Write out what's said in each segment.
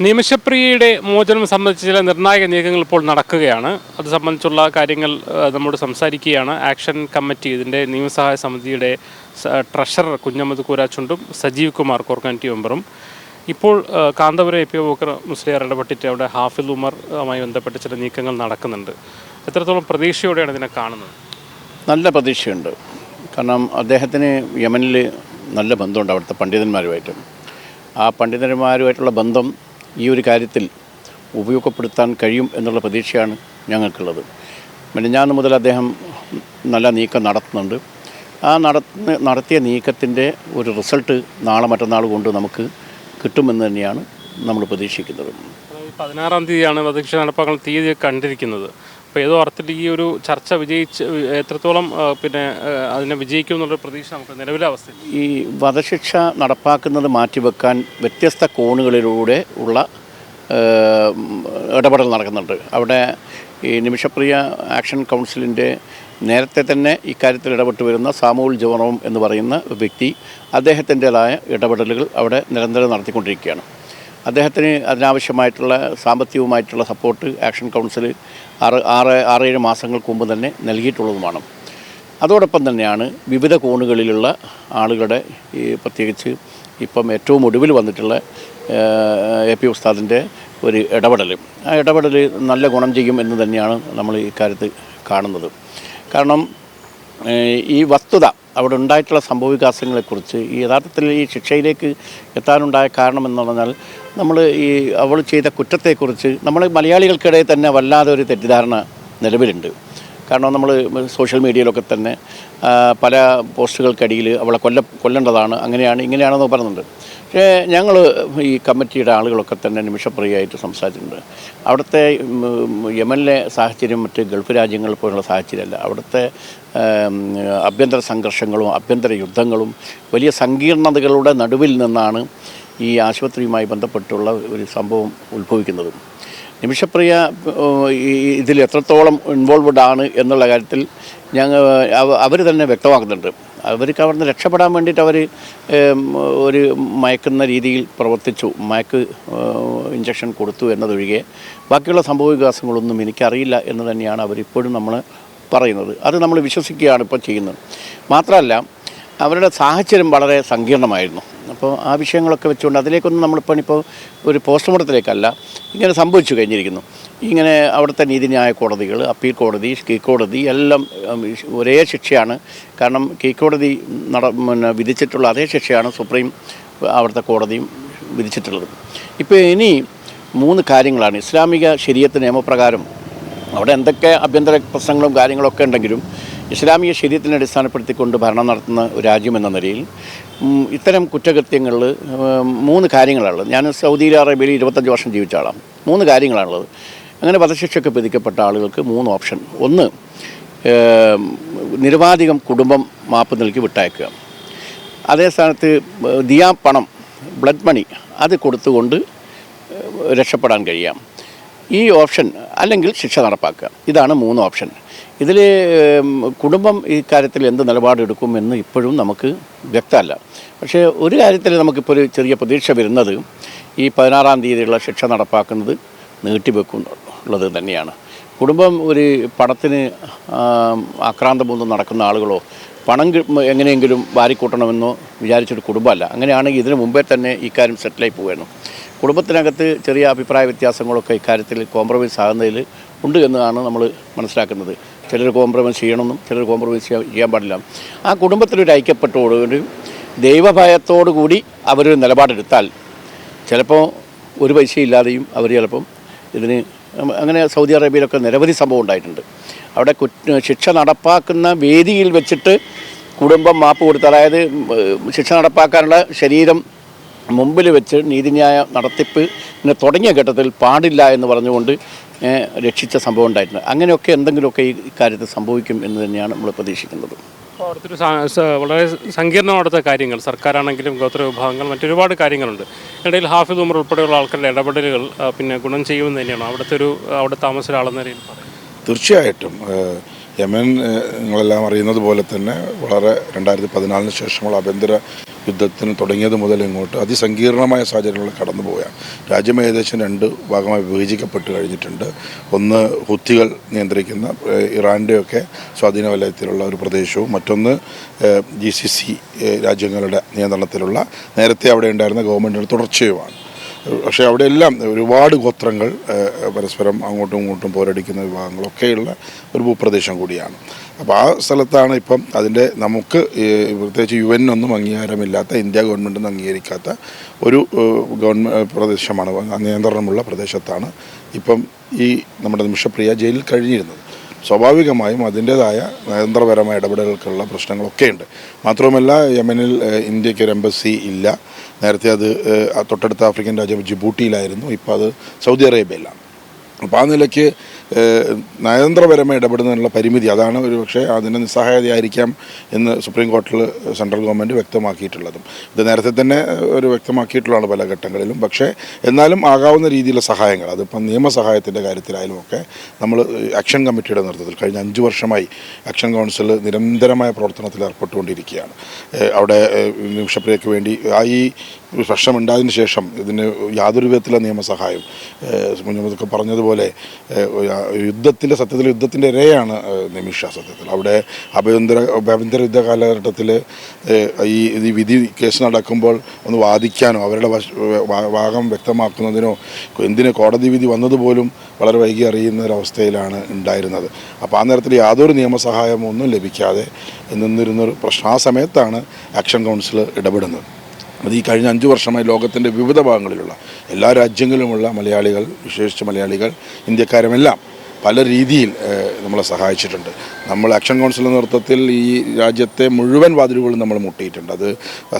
നിമിഷപ്രിയയുടെ മോചനം സംബന്ധിച്ച ചില നിർണായക നീക്കങ്ങൾ ഇപ്പോൾ നടക്കുകയാണ്. അത് സംബന്ധിച്ചുള്ള കാര്യങ്ങൾ നമ്മോട് സംസാരിക്കുകയാണ് ആക്ഷൻ കമ്മിറ്റി, ഇതിൻ്റെ നിയമസഹായ സമിതിയുടെ ട്രഷറർ കുഞ്ഞമ്മദ് കൂരാച്ചുണ്ടും സജീവ് കുമാർ കോർ കമ്മിറ്റി മെമ്പറും. ഇപ്പോൾ കാന്തപുരം എ പി അബൂബക്കർ മുസ്ലിയാർ ഇടപെട്ടിട്ട് അവിടെ ഹാഫിൽ ഉമറുമായി ബന്ധപ്പെട്ട് ചില നീക്കങ്ങൾ നടക്കുന്നുണ്ട്. എത്രത്തോളം പ്രതീക്ഷയോടെയാണ് ഇതിനെ കാണുന്നത്? നല്ല പ്രതീക്ഷയുണ്ട്. കാരണം അദ്ദേഹത്തിന് യമനിൽ നല്ല ബന്ധമുണ്ട് അവിടുത്തെ പണ്ഡിതന്മാരുമായിട്ട്. ആ പണ്ഡിതന്മാരുമായിട്ടുള്ള ബന്ധം ഈ ഒരു കാര്യത്തിൽ ഉപയോഗപ്പെടുത്താൻ കഴിയും എന്നുള്ള പ്രതീക്ഷയാണ് ഞങ്ങൾക്കുള്ളത്. മിനിഞ്ഞാന്ന് മുതൽ അദ്ദേഹം നല്ല നീക്കം നടത്തുന്നുണ്ട്. ആ നടത്തിയ നീക്കത്തിൻ്റെ ഒരു റിസൾട്ട് നാളെ മറ്റന്നാൾ കൊണ്ട് നമുക്ക് കിട്ടുമെന്ന് തന്നെയാണ് നമ്മൾ പ്രതീക്ഷിക്കുന്നത്. 16-ാം തീയതിയാണ് വധശിക്ഷ നടപ്പാക്കാൻ തീയതി കണ്ടിരിക്കുന്നത്. അപ്പോൾ ഏതോ അർത്ഥത്തിൽ ഈ ഒരു ചർച്ച എത്രത്തോളം അതിനെ വിജയിക്കും എന്നുള്ള പ്രതീക്ഷ നമുക്ക് നിലവിലെ അവസ്ഥ. ഈ വധശിക്ഷ നടപ്പാക്കുന്നത് മാറ്റിവെക്കാൻ വ്യത്യസ്ത കോണുകളിലൂടെ ഉള്ള ഇടപെടൽ നടക്കുന്നുണ്ട്. അവിടെ ഈ നിമിഷപ്രിയ ആക്ഷൻ കൗൺസിലിൻ്റെ നേരത്തെ തന്നെ ഇക്കാര്യത്തിൽ ഇടപെട്ട് വരുന്ന സാമുൽ ജോറോം എന്ന് പറയുന്ന വ്യക്തി അദ്ദേഹത്തിൻ്റേതായ ഇടപെടലുകൾ അവിടെ നിരന്തരം നടത്തിക്കൊണ്ടിരിക്കുകയാണ്. അദ്ദേഹത്തിന് അതിനാവശ്യമായിട്ടുള്ള സാമ്പത്തികവുമായിട്ടുള്ള സപ്പോർട്ട് ആക്ഷൻ കൗൺസിൽ 6-7 മാസങ്ങൾക്ക് മുമ്പ് തന്നെ നൽകിയിട്ടുള്ളതുമാണ്. അതോടൊപ്പം തന്നെയാണ് വിവിധ കോണുകളിലുള്ള ആളുകളുടെ പ്രത്യേകിച്ച് ഇപ്പം ഏറ്റവും ഒടുവിൽ വന്നിട്ടുള്ള എ പി ഉസ്താദിൻ്റെ ഒരു ഇടപെടൽ. ആ ഇടപെടൽ നല്ല ഗുണം ചെയ്യും എന്ന് തന്നെയാണ് നമ്മൾ ഇക്കാര്യത്തിൽ കാണുന്നത്. കാരണം ഈ വസ്തുത അവിടെ ഉണ്ടായിട്ടുള്ള സംഭവവികാസങ്ങളെക്കുറിച്ച് ഈ യഥാർത്ഥത്തിൽ ഈ ശിക്ഷയിലേക്ക് എത്താനുണ്ടായ കാരണമെന്ന് പറഞ്ഞാൽ നമ്മൾ ഈ അവൾ ചെയ്ത കുറ്റത്തെക്കുറിച്ച് നമ്മൾ മലയാളികൾക്കിടയിൽ തന്നെ വല്ലാതെ ഒരു തെറ്റിദ്ധാരണ നിലവിലുണ്ട്. കാരണം നമ്മൾ സോഷ്യൽ മീഡിയയിലൊക്കെ തന്നെ പല പോസ്റ്റുകൾക്കടിയിൽ അവളെ കൊല്ലേണ്ടതാണ്, അങ്ങനെയാണ് ഇങ്ങനെയാണെന്ന് പറയുന്നുണ്ട്. പക്ഷേ ഞങ്ങൾ ഈ കമ്മിറ്റിയുടെ ആളുകളൊക്കെ തന്നെ നിമിഷപ്രിയമായിട്ട് സംസാരിച്ചിട്ടുണ്ട്. അവിടുത്തെ യമനിലെ സാഹചര്യം മറ്റ് ഗൾഫ് രാജ്യങ്ങൾ പോലുള്ള സാഹചര്യമല്ല. അവിടുത്തെ ആഭ്യന്തര സംഘർഷങ്ങളും ആഭ്യന്തര യുദ്ധങ്ങളും വലിയ സങ്കീർണതകളുടെ നടുവിൽ നിന്നാണ് ഈ ആശുപത്രിയുമായി ബന്ധപ്പെട്ടുള്ള ഒരു സംഭവം ഉത്ഭവിക്കുന്നത്. നിമിഷപ്രിയ ഇതിൽ എത്രത്തോളം ഇൻവോൾവ്ഡ് ആണ് എന്നുള്ള കാര്യത്തിൽ അവർ തന്നെ വ്യക്തമാക്കുന്നുണ്ട്. അവർക്ക് അവിടുന്ന് രക്ഷപ്പെടാൻ വേണ്ടിയിട്ട് അവർ ഒരു മയക്കുന്ന രീതിയിൽ പ്രവർത്തിച്ചു, മയക്ക് ഇഞ്ചക്ഷൻ കൊടുത്തു എന്നതൊഴികെ ബാക്കിയുള്ള സംഭവവികാസങ്ങളൊന്നും എനിക്കറിയില്ല എന്ന് തന്നെയാണ് അവരിപ്പോഴും നമ്മൾ പറയുന്നത്. അത് നമ്മൾ വിശ്വസിക്കുകയാണ് ഇപ്പോൾ ചെയ്യുന്നത്. മാത്രമല്ല അവരുടെ സാഹചര്യം വളരെ സങ്കീർണമായിരുന്നു. അപ്പോൾ ആ വിഷയങ്ങളൊക്കെ വെച്ചുകൊണ്ട് അതിലേക്കൊന്നും നമ്മളിപ്പോൾ ഒരു പോസ്റ്റ്മോർട്ടത്തിലേക്കല്ല, ഇങ്ങനെ സംഭവിച്ചു കഴിഞ്ഞിരിക്കുന്നു. ഇങ്ങനെ അവിടുത്തെ നീതിന്യായ കോടതികൾ, അപ്പീൽ കോടതി, കീഴ്ക്കോടതി എല്ലാം ഒരേ ശിക്ഷയാണ്. കാരണം കീഴ്ക്കോടതി വിധിച്ചിട്ടുള്ള അതേ ശിക്ഷയാണ് സുപ്രീം അവിടുത്തെ കോടതിയും വിധിച്ചിട്ടുള്ളത്. ഇപ്പോൾ ഇനി 3 കാര്യങ്ങളാണ്. ഇസ്ലാമിക ശരീഅത്ത് നിയമപ്രകാരം അവിടെ എന്തൊക്കെ ആഭ്യന്തര പ്രശ്നങ്ങളും കാര്യങ്ങളൊക്കെ ഉണ്ടെങ്കിലും ഇസ്ലാമിക ശരീഅത്തിനെ അടിസ്ഥാനപ്പെടുത്തിക്കൊണ്ട് ഭരണം നടത്തുന്ന ഒരു രാജ്യമെന്ന നിലയിൽ ഇത്തരം കുറ്റകൃത്യങ്ങളിൽ 3 കാര്യങ്ങളാണുള്ളത്. ഞാൻ സൗദി അറേബ്യയിൽ 25 വർഷം ജീവിച്ച ആളാണ്. 3 കാര്യങ്ങളാണുള്ളത്. അങ്ങനെ വധശിക്ഷയ്ക്ക് വിധിക്കപ്പെട്ട ആളുകൾക്ക് 3 ഓപ്ഷൻ. ഒന്ന്, നിരവധികം കുടുംബം മാപ്പ് നൽകി വിട്ടയക്കുക. അതേ സ്ഥാനത്ത് ദിയാ പണം, ബ്ലഡ് മണി അത് കൊടുത്തുകൊണ്ട് രക്ഷപ്പെടാൻ കഴിയാം. ഈ ഓപ്ഷൻ അല്ലെങ്കിൽ ശിക്ഷ നടപ്പാക്കുക. ഇതാണ് 3 ഓപ്ഷൻ. ഇതിൽ കുടുംബം ഈ കാര്യത്തിൽ എന്ത് നിലപാടെടുക്കുമെന്ന് ഇപ്പോഴും നമുക്ക് വ്യക്തമല്ല. പക്ഷേ ഒരു കാര്യത്തിൽ നമുക്കിപ്പോൾ ഒരു ചെറിയ പ്രതീക്ഷ വരുന്നത് ഈ 16-ാം തീയതിയുള്ള ശിക്ഷ നടപ്പാക്കുന്നത് നീട്ടിവെക്കുന്നുള്ളത് തന്നെയാണ്. കുടുംബം ഒരു പണത്തിന് ആക്രാന്തമൊന്നും നടക്കുന്ന ആളുകളോ പണം എങ്ങനെയെങ്കിലും വാരിക്കൂട്ടണമെന്നോ വിചാരിച്ചൊരു കുടുംബമല്ല. അങ്ങനെയാണെങ്കിൽ ഇതിനു മുമ്പേ തന്നെ ഇക്കാര്യം സെറ്റിലായി പോകുമായിരുന്നു. കുടുംബത്തിനകത്ത് ചെറിയ അഭിപ്രായ വ്യത്യാസങ്ങളൊക്കെ ഇക്കാര്യത്തിൽ കോംപ്രമൈസ് ആകുന്നതിൽ ഉണ്ട് എന്നാണ് നമ്മൾ മനസ്സിലാക്കുന്നത്. ചിലർ കോംപ്രമൈസ് ചെയ്യണമെന്നും ചിലർ കോംപ്രമൈസ് ചെയ്യാൻ പാടില്ല. ആ കുടുംബത്തിലൊരു ഐക്യപ്പെട്ടോടുകൂടി ദൈവഭയത്തോടു കൂടി അവരൊരു നിലപാടെടുത്താൽ ചിലപ്പോൾ ഒരു പൈസയില്ലാതെയും അവർ ചിലപ്പം ഇതിന് അങ്ങനെ സൗദി അറേബ്യയിലൊക്കെ നിരവധി സംഭവം ഉണ്ടായിട്ടുണ്ട്. അവിടെ ശിക്ഷ നടപ്പാക്കുന്ന വേദിയിൽ വെച്ചിട്ട് കുടുംബം മാപ്പ് കൊടുത്ത്, അതായത് ശിക്ഷ നടപ്പാക്കാനുള്ള ശരീരം മുമ്പിൽ വെച്ച് നീതിന്യായ നടത്തിപ്പിന് തുടങ്ങിയ ഘട്ടത്തിൽ പാടില്ല എന്ന് പറഞ്ഞുകൊണ്ട് രക്ഷിച്ച സംഭവം ഉണ്ടായിട്ടുണ്ട്. അങ്ങനെയൊക്കെ എന്തെങ്കിലുമൊക്കെ ഈ കാര്യത്തിൽ സംഭവിക്കും എന്ന് തന്നെയാണ് നമ്മൾ പ്രതീക്ഷിക്കുന്നത്. അപ്പോൾ അടുത്തൊരു വളരെ സങ്കീർണമായിട്ടുള്ള കാര്യങ്ങൾ, സർക്കാരാണെങ്കിലും ഗോത്ര വിഭാഗങ്ങൾ, മറ്റൊരുപാട് കാര്യങ്ങളുണ്ട്. ഇടയിൽ ഹാഫിദ് ഉമർ ഉൾപ്പെടെയുള്ള ആൾക്കാരുടെ ഇടപെടലുകൾ ഗുണം ചെയ്യുമെന്ന് തന്നെയാണ് അവിടെ താമസ ഒരാളെന്ന നിലയിൽ പറയുന്നത്. തീർച്ചയായിട്ടും യമൻ നിങ്ങളെല്ലാം അറിയുന്നത് പോലെ തന്നെ വളരെ 2014 ശേഷമുള്ള ആഭ്യന്തര യുദ്ധത്തിന് തുടങ്ങിയത് മുതൽ ഇങ്ങോട്ട് അതിസങ്കീർണമായ സാഹചര്യങ്ങളിൽ കടന്നു പോവുകയാണ്. രാജ്യം ഏകദേശം 2 ഭാഗമായി വിഭജിക്കപ്പെട്ട് കഴിഞ്ഞിട്ടുണ്ട്. ഒന്ന് ഹുത്തികൾ നിയന്ത്രിക്കുന്ന ഇറാൻ്റെയൊക്കെ സ്വാധീന വലയത്തിലുള്ള ഒരു പ്രദേശവും, മറ്റൊന്ന് GCC രാജ്യങ്ങളുടെ നിയന്ത്രണത്തിലുള്ള നേരത്തെ അവിടെ ഉണ്ടായിരുന്ന ഗവൺമെൻറ്റിൻ്റെ തുടർച്ചയുമാണ്. പക്ഷേ അവിടെയെല്ലാം ഒരുപാട് ഗോത്രങ്ങൾ പരസ്പരം അങ്ങോട്ടും ഇങ്ങോട്ടും പോരടിക്കുന്ന വിഭാഗങ്ങളൊക്കെയുള്ള ഒരു ഭൂപ്രദേശം കൂടിയാണ്. അപ്പോൾ ആ സ്ഥലത്താണ് ഇപ്പം അതിൻ്റെ നമുക്ക് പ്രത്യേകിച്ച് UN ഒന്നും അംഗീകാരമില്ലാത്ത, ഇന്ത്യ ഗവൺമെൻറ്റൊന്നും അംഗീകരിക്കാത്ത ഒരു പ്രദേശമാണ്, നിയന്ത്രണമുള്ള പ്രദേശത്താണ് ഇപ്പം ഈ നമ്മുടെ നിമിഷപ്രിയ ജയിലിൽ കഴിഞ്ഞിരുന്നത്. സ്വാഭാവികമായും അതിൻ്റേതായ നയതന്ത്രപരമായ ഇടപെടലുകൾക്കുള്ള പ്രശ്നങ്ങളൊക്കെ ഉണ്ട്. മാത്രവുമല്ല, യമനിൽ ഇന്ത്യക്ക് ഒരു എംബസി ഇല്ല. നേരത്തെ അത് തൊട്ടടുത്ത ആഫ്രിക്കൻ രാജ്യം ജിബൂട്ടിയിലായിരുന്നു, ഇപ്പോൾ അത് സൗദി അറേബ്യയിലാണ്. അപ്പോൾ ആ നിലയ്ക്ക് നയതന്ത്രപരമായി ഇടപെടുന്നതിനുള്ള പരിമിതി, അതാണ് ഒരു പക്ഷേ അതിൻ്റെ നിസ്സഹായതയായിരിക്കാം എന്ന് സുപ്രീം കോടതിയിൽ സെൻട്രൽ ഗവൺമെൻറ് വ്യക്തമാക്കിയിട്ടുള്ളതും. ഇത് നേരത്തെ തന്നെ ഒരു വ്യക്തമാക്കിയിട്ടുള്ളതാണ് പല ഘട്ടങ്ങളിലും. പക്ഷേ എന്നാലും ആകാവുന്ന രീതിയിലുള്ള സഹായങ്ങൾ, അതിപ്പം നിയമസഹായത്തിൻ്റെ കാര്യത്തിലായാലും ഒക്കെ നമ്മൾ ആക്ഷൻ കമ്മിറ്റിയുടെ നേതൃത്വത്തിൽ കഴിഞ്ഞ 5 വർഷമായി ആക്ഷൻ കൗൺസിൽ നിരന്തരമായ പ്രവർത്തനത്തിൽ ഏർപ്പെട്ടുകൊണ്ടിരിക്കുകയാണ്. അവിടെ നിമിഷപ്രിയയ്ക്ക് വേണ്ടി ഈ പ്രശ്നമുണ്ടായതിനു ശേഷം ഇതിന് യാതൊരു വിധത്തിലുള്ള നിയമസഹായം, മുന്നൊക്കെ പറഞ്ഞതുപോലെ യുദ്ധത്തിൻ്റെ ഇരയാണ് നിമിഷ. സത്യത്തിൽ അവിടെ ആഭ്യന്തര യുദ്ധ കാലഘട്ടത്തിൽ ഈ വിധി കേസ് നടക്കുമ്പോൾ ഒന്ന് വാദിക്കാനോ അവരുടെ ഭാഗം വ്യക്തമാക്കുന്നതിനോ എന്തിന് കോടതി വിധി വന്നതുപോലും വളരെ വൈകി അറിയുന്ന ഒരവസ്ഥയിലാണ് ഉണ്ടായിരുന്നത്. അപ്പോൾ ആ നേരത്തിൽ യാതൊരു നിയമസഹായമോ ഒന്നും ലഭിക്കാതെ നിന്നിരുന്നൊരു പ്രശ്നം. ആ സമയത്താണ് ആക്ഷൻ കൗൺസിൽ ഇടപെടുന്നത്. അത് ഈ കഴിഞ്ഞ 5 വർഷമായി ലോകത്തിൻ്റെ വിവിധ ഭാഗങ്ങളിലുള്ള എല്ലാ രാജ്യങ്ങളിലുമുള്ള മലയാളികൾ, വിശേഷിച്ച് മലയാളികൾ, ഇന്ത്യക്കാരുമെല്ലാം പല രീതിയിൽ നമ്മളെ സഹായിച്ചിട്ടുണ്ട്. നമ്മൾ ആക്ഷൻ കൗൺസിലിൻ്റെ നേതൃത്വത്തിൽ ഈ രാജ്യത്തെ മുഴുവൻ വാതിലുകളും നമ്മൾ മുട്ടിയിട്ടുണ്ട്. അത്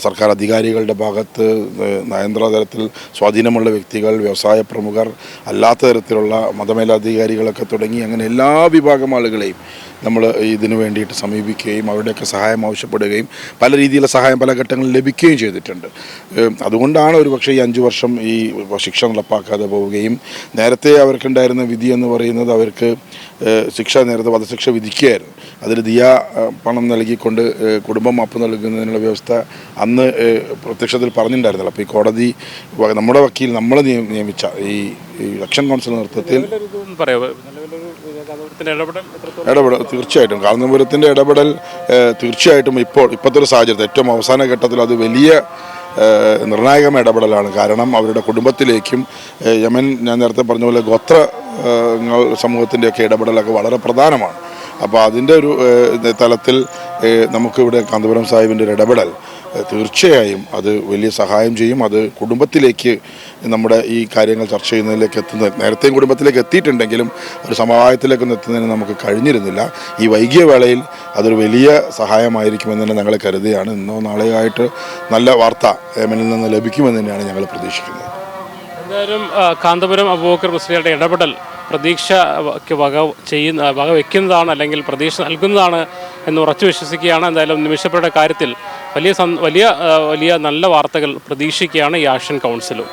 സർക്കാർ അധികാരികളുടെ ഭാഗത്ത്, നയതന്ത്ര തലത്തിൽ സ്വാധീനമുള്ള വ്യക്തികൾ, വ്യവസായ പ്രമുഖർ, അല്ലാത്ത തരത്തിലുള്ള മതമേലധികാരികളൊക്കെ തുടങ്ങി അങ്ങനെ എല്ലാ വിഭാഗം ആളുകളെയും നമ്മൾ ഇതിനു വേണ്ടിയിട്ട് സമീപിക്കുകയും അവരുടെയൊക്കെ സഹായം ആവശ്യപ്പെടുകയും പല രീതിയിലുള്ള സഹായം പല ഘട്ടങ്ങളിൽ ലഭിക്കുകയും ചെയ്തിട്ടുണ്ട്. അതുകൊണ്ടാണ് ഒരു പക്ഷേ ഈ 5 വർഷം ഈ ശിക്ഷ നടപ്പാക്കാതെ പോവുകയും നേരത്തെ അവർക്കുണ്ടായിരുന്ന വിധി എന്ന് പറയുന്നത് അവർക്ക് നേരത്തെ വധശിക്ഷ വിധിക്കുകയായിരുന്നു. അതിൽ പണം നൽകിക്കൊണ്ട് കുടുംബം മാപ്പ് നൽകുന്നതിനുള്ള വ്യവസ്ഥ അന്ന് പ്രത്യക്ഷത്തിൽ പറഞ്ഞിട്ടുണ്ടായിരുന്നില്ല. അപ്പോൾ ഈ കോടതി നമ്മുടെ വക്കീൽ നമ്മളെ നിയമിച്ച ഈ ആക്ഷൻ കൗൺസിൽ നേതൃത്വത്തിൽ ഇടപെടൽ തീർച്ചയായിട്ടും കാന്തപുരത്തിൻ്റെ ഇടപെടൽ തീർച്ചയായിട്ടും ഇപ്പോഴത്തെ ഒരു സാഹചര്യത്തിൽ ഏറ്റവും അവസാന ഘട്ടത്തിൽ അത് വലിയ നിർണായകമായ ഇടപെടലാണ്. കാരണം അവരുടെ കുടുംബത്തിലേക്കും യമൻ, ഞാൻ നേരത്തെ പറഞ്ഞ പോലെ ഗോത്ര സമൂഹത്തിൻ്റെയൊക്കെ ഇടപെടലൊക്കെ വളരെ പ്രധാനമാണ്. അപ്പോൾ അതിൻ്റെ ഒരു തലത്തിൽ നമുക്കിവിടെ കാന്തപുരം സാഹിബിൻ്റെ ഒരു ഇടപെടൽ തീർച്ചയായും അത് വലിയ സഹായം ചെയ്യും. അത് കുടുംബത്തിലേക്ക് നമ്മുടെ ഈ കാര്യങ്ങൾ ചർച്ച ചെയ്യുന്നതിലേക്ക് നേരത്തെയും കുടുംബത്തിലേക്ക് എത്തിയിട്ടുണ്ടെങ്കിലും ഒരു സമവായത്തിലേക്കൊന്നും എത്തുന്നതിന് നമുക്ക് കഴിഞ്ഞിരുന്നില്ല. ഈ വൈകിയ വേളയിൽ അതൊരു വലിയ സഹായമായിരിക്കുമെന്ന് തന്നെ ഞങ്ങൾ കരുതുകയാണ്. ഇന്നോ നാളെയോ ആയിട്ട് നല്ല വാർത്ത യമനിൽ നിന്ന് ലഭിക്കുമെന്ന് തന്നെയാണ് ഞങ്ങൾ പ്രതീക്ഷിക്കുന്നത്. എന്തായാലും കാന്തപുരം അബൂബക്കർ മുസ്ലിയാരുടെ ഇടപെടൽ പ്രതീക്ഷയ്ക്ക് വക വയ്ക്കുന്നതാണ്, അല്ലെങ്കിൽ പ്രതീക്ഷ നൽകുന്നതാണ് എന്ന് ഉറച്ചു വിശ്വസിക്കുകയാണ്. എന്തായാലും നിമിഷപ്രിയയുടെ കാര്യത്തിൽ വലിയ നല്ല വാർത്തകൾ പ്രതീക്ഷിക്കുകയാണ് ഈ ആക്ഷൻ കൗൺസിലും.